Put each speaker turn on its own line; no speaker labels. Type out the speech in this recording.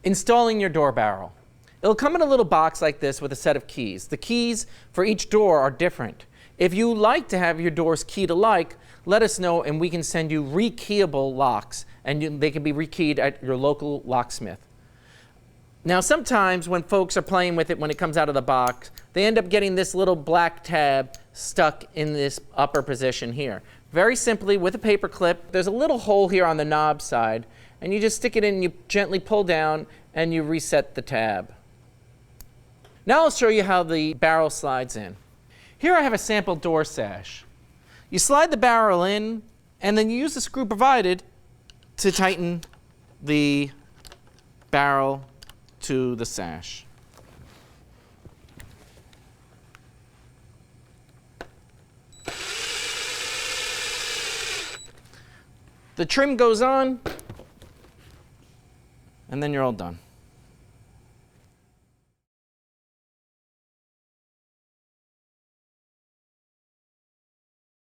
Installing your door barrel. It'll come in a little box like this with a set of keys. The keys for each door are different. If you like to have your doors keyed alike, let us know and we can send you rekeyable locks, and they can be rekeyed at your local locksmith. Now sometimes when folks are playing with it when it comes out of the box, they end up getting this little black tab stuck in this upper position here. Very simply, with a paper clip, there's a little hole here on the knob side, and you just stick it in and you gently pull down and you reset the tab. Now I'll show you how the barrel slides in. Here I have a sample door sash. You slide the barrel in and then you use the screw provided to tighten the barrel to the sash. The trim goes on, and then you're all done.